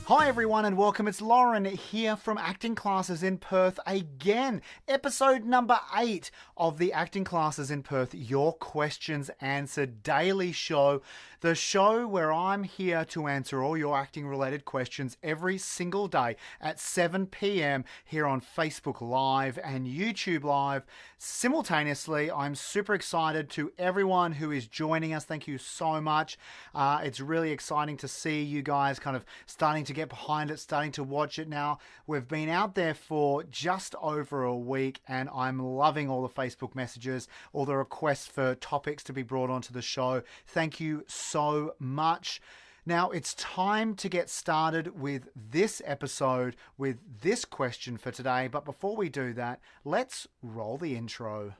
Hi everyone and welcome. It's Lauren here from Acting Classes in Perth again. Episode number 8 of the Acting Classes in Perth Your Questions Answered daily show. The show where I'm here to answer all your acting related questions every single day at 7 p.m. here on Facebook Live and YouTube Live. Simultaneously, I'm super excited to everyone who is joining us. Thank you so much. It's really exciting to see you guys kind of starting to get behind it, starting to watch it now. We've been out there for just over a week and I'm loving all the Facebook messages, all the requests for topics to be brought onto the show. Thank you so much. Now it's time to get started with this episode with this question for today. But before we do that, let's roll the intro.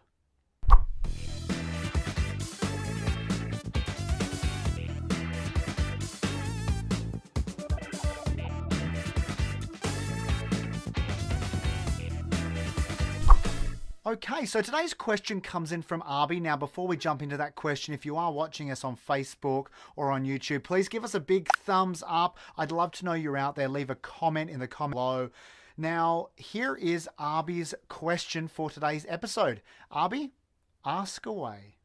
Okay, so today's question comes in from Arby. Now, before we jump into that question, if you are watching us on Facebook or on YouTube, please give us a big thumbs up. I'd love to know you're out there. Leave a comment in the comment below. Now, here is Arby's question for today's episode. Arby, ask away.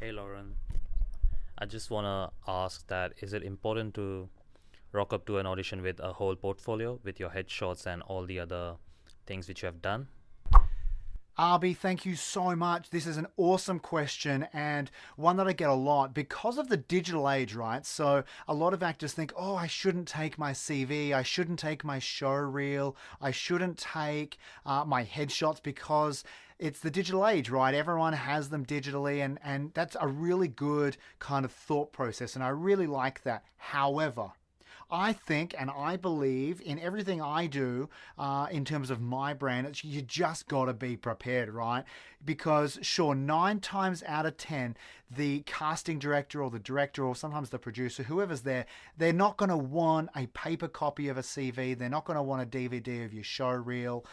Hey Lauren, I just want to ask that is it important to rock up to an audition with a whole portfolio with your headshots and all the other things which you have done? Arby, thank you so much. This is an awesome question and one that I get a lot because of the digital age, right? So a lot of actors think, oh, I shouldn't take my CV, I shouldn't take my show reel, I shouldn't take my headshots because it's the digital age, right? Everyone has them digitally and that's a really good kind of thought process and I really like that. However, I think and I believe in everything I do in terms of my brand, you just got to be prepared, right? Because sure, 9 times out of 10, the casting director or the director or sometimes the producer, whoever's there, they're not going to want a paper copy of a CV. They're not going to want a DVD of your show reel.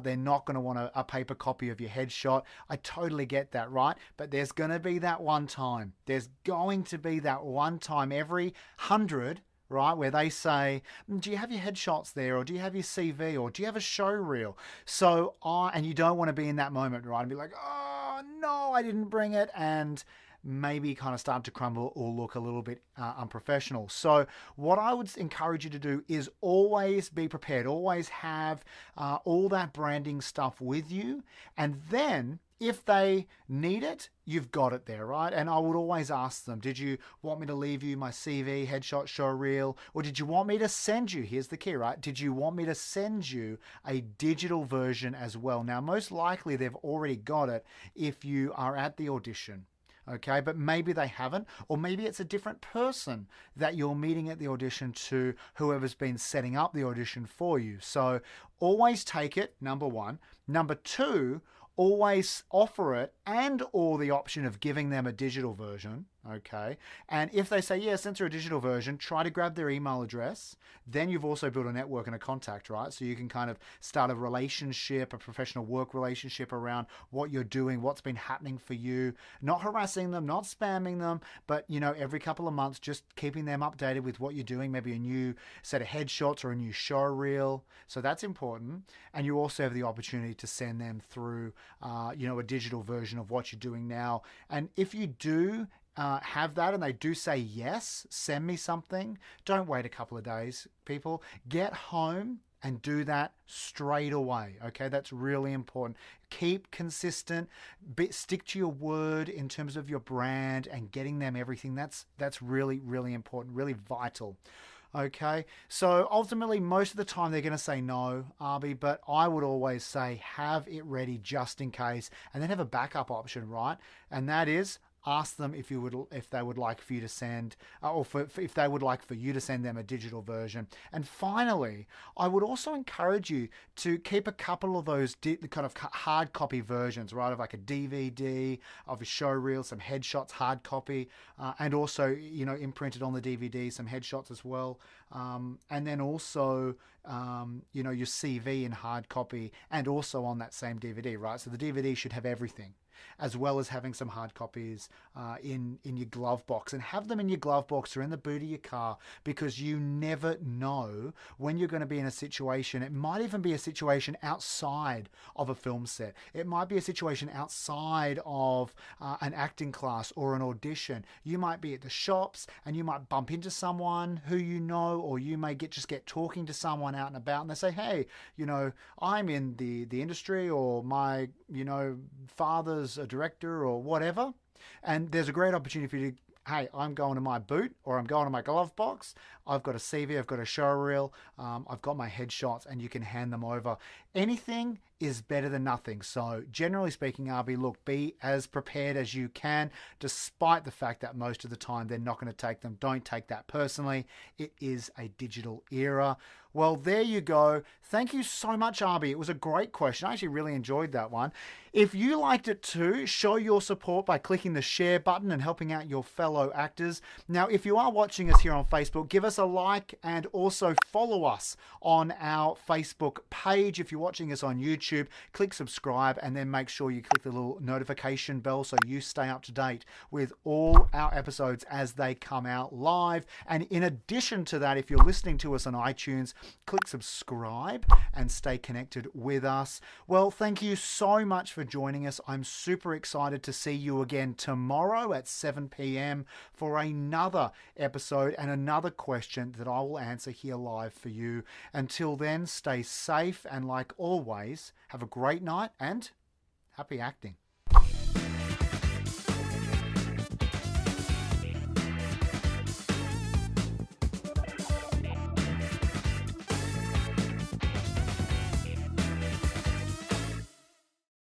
They're not going to want a paper copy of your headshot. I totally get that, right? But there's going to be that one time. There's going to be that one time every 100, right, where they say, do you have your headshots there, or do you have your CV, or do you have a show reel? So and you don't want to be in that moment, right, and be like, oh no, I didn't bring it, and maybe kind of start to crumble or look a little bit unprofessional. So what I would encourage you to do is always be prepared, always have all that branding stuff with you, and then if they need it, you've got it there, right? And I would always ask them, did you want me to leave you my CV, headshot, show reel, or did you want me to send you, here's the key, right? Did you want me to send you a digital version as well? Now, most likely they've already got it if you are at the audition. Okay, but maybe they haven't, or maybe it's a different person that you're meeting at the audition to whoever's been setting up the audition for you. So always take it, number one. Number two, always offer it and or the option of giving them a digital version, okay? And if they say, yes, censor a digital version, try to grab their email address. Then you've also built a network and a contact, right? So you can kind of start a relationship, a professional work relationship around what you're doing, what's been happening for you, not harassing them, not spamming them, but, you know, every couple of months, just keeping them updated with what you're doing, maybe a new set of headshots or a new show reel. So that's important. And you also have the opportunity to send them through a digital version of what you're doing now. And if you do have that and they do say yes, send me something, don't wait a couple of days, people. Get home and do that straight away. Okay, that's really important. Keep consistent, stick to your word in terms of your brand and getting them everything. That's really, really important, really vital. Okay, so ultimately, most of the time they're going to say no, Arby, but I would always say have it ready just in case, and then have a backup option, right? And that is ask them if they would like for you to send, if they would like for you to send them a digital version. And finally, I would also encourage you to keep a couple of those kind of hard copy versions, right, of like a DVD of a show reel, some headshots, hard copy, and also imprinted on the DVD, some headshots as well, and then also your CV in hard copy and also on that same DVD, right? So the DVD should have everything. as well as having some hard copies in your glove box, and have them in your glove box or in the boot of your car, because you never know when you're going to be in a situation. It might even be a situation outside of a film set. It might be a situation outside of an acting class or an audition. You might be at the shops and you might bump into someone who you know, or you may just get talking to someone out and about, and they say, hey, I'm in the industry, or my father's a director or whatever, and there's a great opportunity for you to, hey, I'm going to my boot, or I'm going to my glove box. I've got a CV, I've got a show reel, I've got my headshots, and you can hand them over. Anything is better than nothing. So generally speaking, RB, look, be as prepared as you can, despite the fact that most of the time they're not going to take them. Don't take that personally. It is a digital era. Well, there you go. Thank you so much, RB. It was a great question. I actually really enjoyed that one. If you liked it too, show your support by clicking the share button and helping out your fellow actors. Now, if you are watching us here on Facebook, give us a like, and also follow us on our Facebook page. If you're watching us on YouTube, click subscribe, and then make sure you click the little notification bell so you stay up to date with all our episodes as they come out live. And in addition to that, if you're listening to us on iTunes, click subscribe and stay connected with us. Well, thank you so much for joining us. I'm super excited to see you again tomorrow at 7 p.m. for another episode and another question that I will answer here live for you. Until then, stay safe, and like always, have a great night and happy acting.